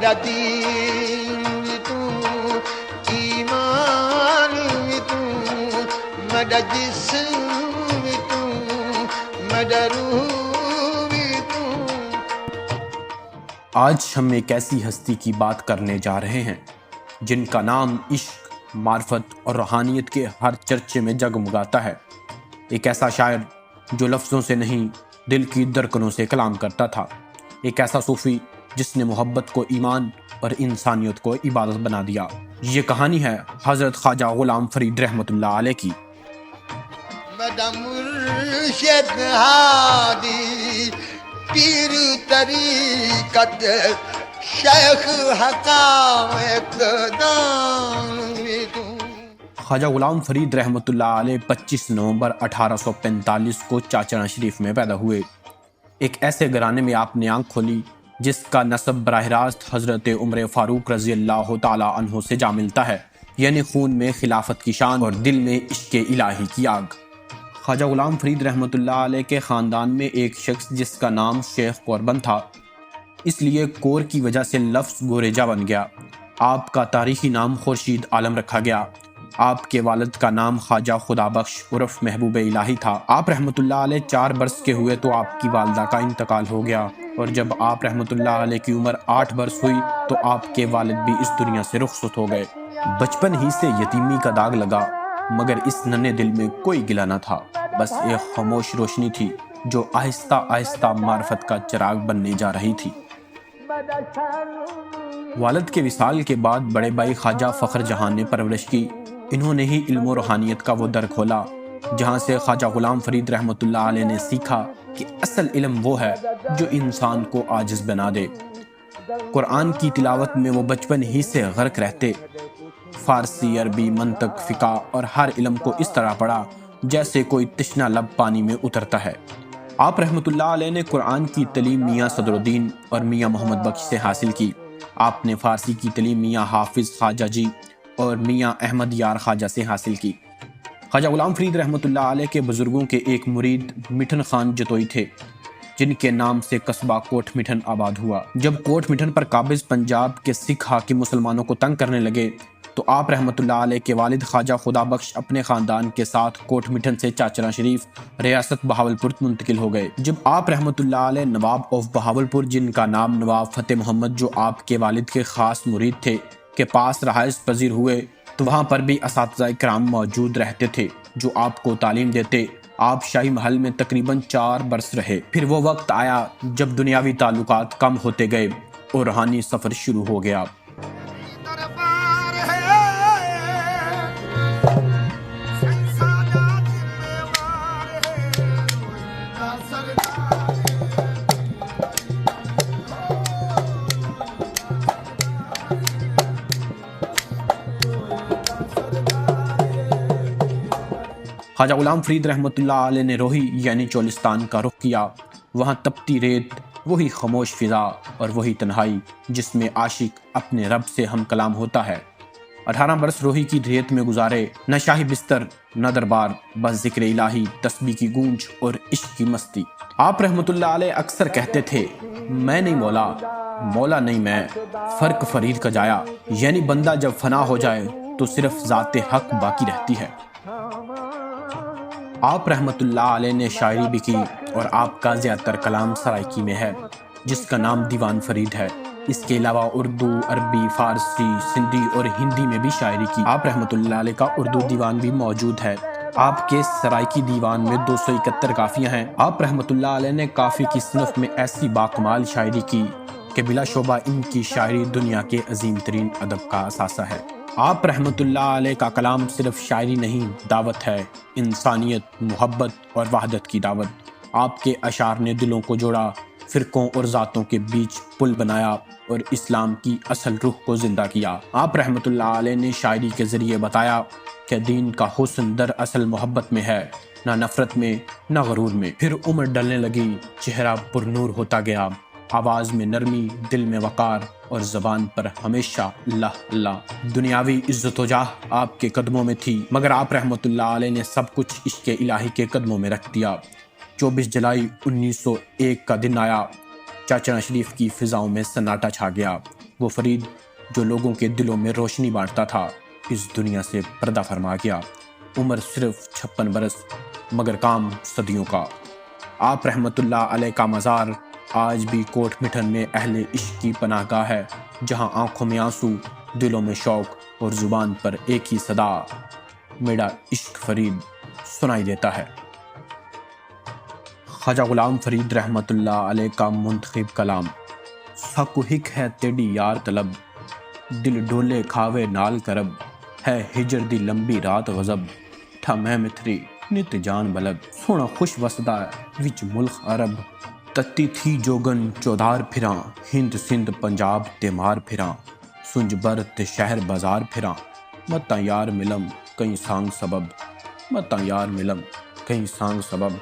مددی تو ایمان تو مدد جسم تو مدد روح تو۔ آج ہم ایک ایسی ہستی کی بات کرنے جا رہے ہیں جن کا نام عشق، معرفت اور روحانیت کے ہر چرچے میں جگمگاتا ہے۔ ایک ایسا شاعر جو لفظوں سے نہیں دل کی دھڑکنوں سے کلام کرتا تھا۔ ایک ایسا صوفی جس نے محبت کو ایمان اور انسانیت کو عبادت بنا دیا۔ یہ کہانی ہے حضرت خواجہ غلام فرید رحمۃ اللہ علیہ کی۔ مدد مرشد ہادی پیر طریقت شیخ حکام اقدام تو۔ خواجہ غلام فرید رحمۃ اللہ علیہ 25 نومبر 1845 کو چاچڑا شریف میں پیدا ہوئے۔ ایک ایسے گھرانے میں آپ نے آنکھ کھولی جس کا نسب براہ راست حضرت عمر فاروق رضی اللہ تعالیٰ عنہ سے جا ملتا ہے، یعنی خون میں خلافت کی شان اور دل میں عشق الہی کی آگ۔ خواجہ غلام فرید رحمۃ اللہ علیہ کے خاندان میں ایک شخص جس کا نام شیخ قربن تھا، اس لیے کور کی وجہ سے لفظ گوریجا بن گیا۔ آپ کا تاریخی نام خورشید عالم رکھا گیا۔ آپ کے والد کا نام خواجہ خدا بخش عرف محبوب الہی تھا۔ آپ رحمۃ اللہ علیہ 4 برس کے ہوئے تو آپ کی والدہ کا انتقال ہو گیا، اور جب آپ رحمۃ اللہ علیہ کی عمر 8 برس ہوئی تو آپ کے والد بھی اس دنیا سے رخصت ہو گئے۔ بچپن ہی سے یتیمی کا داغ لگا، مگر اس ننھے دل میں کوئی گلہ نہ تھا، بس ایک خاموش روشنی تھی جو آہستہ آہستہ معرفت کا چراغ بننے جا رہی تھی۔ والد کے وصال کے بعد بڑے بھائی خواجہ فخر جہاں نے پرورش کی۔ انہوں نے ہی علم و روحانیت کا وہ در کھولا جہاں سے خواجہ غلام فرید رحمۃ اللہ علیہ نے سیکھا کہ اصل علم وہ ہے جو انسان کو عاجز بنا دے۔ قرآن کی تلاوت میں وہ بچپن ہی سے غرق رہتے۔ فارسی، عربی، منطق، فقہ اور ہر علم کو اس طرح پڑھا جیسے کوئی تشنہ لب پانی میں اترتا ہے۔ آپ رحمۃ اللہ علیہ نے قرآن کی تعلیم میاں صدر الدین اور میاں محمد بخش سے حاصل کی۔ آپ نے فارسی کی تعلیم میاں حافظ خواجہ جی اور میاں احمد یار خواجہ سے حاصل کی۔ خواجہ غلام فرید رحمۃ اللہ علیہ کے بزرگوں کے ایک مرید مٹھن خان جتوئی تھے، جن کے نام سے قصبہ کوٹ مٹھن آباد ہوا۔ جب کوٹ مٹھن پر قابض پنجاب کے سکھ حاکم مسلمانوں کو تنگ کرنے لگے تو آپ رحمۃ اللہ علیہ کے والد خواجہ خدا بخش اپنے خاندان کے ساتھ کوٹ مٹھن سے چاچڑا شریف ریاست بہاولپور منتقل ہو گئے۔ جب آپ رحمۃ اللہ علیہ نواب آف بہاولپور، جن کا نام نواب فتح محمد جو آپ کے والد کے خاص مرید تھے، کے پاس رہائش پذیر ہوئے تو وہاں پر بھی اساتذہ کرام موجود رہتے تھے جو آپ کو تعلیم دیتے۔ آپ شاہی محل میں تقریباً 4 برس رہے۔ پھر وہ وقت آیا جب دنیاوی تعلقات کم ہوتے گئے اور روحانی سفر شروع ہو گیا۔ خواجہ غلام فرید رحمۃ اللہ علیہ نے روہی یعنی چولستان کا رخ کیا۔ وہاں تپتی ریت، وہی خاموش فضا اور وہی تنہائی جس میں عاشق اپنے رب سے ہم کلام ہوتا ہے۔ 18 برس روہی کی ریت میں گزارے، نہ شاہی بستر نہ دربار، بس ذکر الہی، تسبیح کی گونج اور عشق کی مستی۔ آپ رحمۃ اللہ علیہ اکثر کہتے تھے، میں نہیں مولا، مولا نہیں میں، فرق فرید کا جایا، یعنی بندہ جب فنا ہو جائے تو صرف ذات حق باقی رہتی ہے۔ آپ رحمۃ اللہ علیہ نے شاعری بھی کی اور آپ کا زیادہ تر کلام سرائکی میں ہے جس کا نام دیوان فرید ہے۔ اس کے علاوہ اردو، عربی، فارسی، سندھی اور ہندی میں بھی شاعری کی۔ آپ رحمۃ اللہ علیہ کا اردو دیوان بھی موجود ہے۔ آپ کے سرائکی دیوان میں 271 کافیاں ہیں۔ آپ رحمۃ اللہ علیہ نے کافی کی صنف میں ایسی باکمال شاعری کی کہ بلا شبہ ان کی شاعری دنیا کے عظیم ترین ادب کا اثاثہ ہے۔ آپ رحمۃ اللہ علیہ کا کلام صرف شاعری نہیں، دعوت ہے، انسانیت، محبت اور وحدت کی دعوت۔ آپ کے اشعار نے دلوں کو جوڑا، فرقوں اور ذاتوں کے بیچ پل بنایا اور اسلام کی اصل روح کو زندہ کیا۔ آپ رحمۃ اللہ علیہ نے شاعری کے ذریعے بتایا کہ دین کا حسن در اصل محبت میں ہے، نہ نفرت میں نہ غرور میں۔ پھر عمر ڈلنے لگی، چہرہ پر نور ہوتا گیا، آواز میں نرمی، دل میں وقار اور زبان پر ہمیشہ اللہ اللہ۔ دنیاوی عزت و جاہ آپ کے قدموں میں تھی، مگر آپ رحمۃ اللہ علیہ نے سب کچھ عشق الہی کے قدموں میں رکھ دیا۔ 24 جولائی 1901 کا دن آیا، چاچڑا شریف کی فضاؤں میں سناٹا چھا گیا۔ وہ فرید جو لوگوں کے دلوں میں روشنی بانٹتا تھا اس دنیا سے پردہ فرما گیا۔ عمر صرف 56 برس مگر کام صدیوں کا۔ آپ رحمت اللہ علیہ کا مزار آج بھی کوٹ مٹھن میں اہل عشق کی پناہ گاہ ہے، جہاں آنکھوں میں آنسو، دلوں میں شوق اور زبان پر ایک ہی صدا میرا عشق فرید سنائی دیتا ہے۔ خواجہ غلام فرید رحمت اللہ علیہ کا منتخب کلام۔ سکو ہک ہے تیری یار طلب، دل ڈولے کھاوے نال کرب، ہے ہجر دی لمبی رات غضب، تھا میں متری نت جان بلب، سونا خوش وسدا وچ ملک عرب، تتی تھی جوگن چودار پھراں، ہند سندھ پنجاب تے مار پھراں، سنج بر تے شہر بازار پھراں، متاں یار ملم کئی سانگ سبب، متاں یار ملم کئی سانگ سبب۔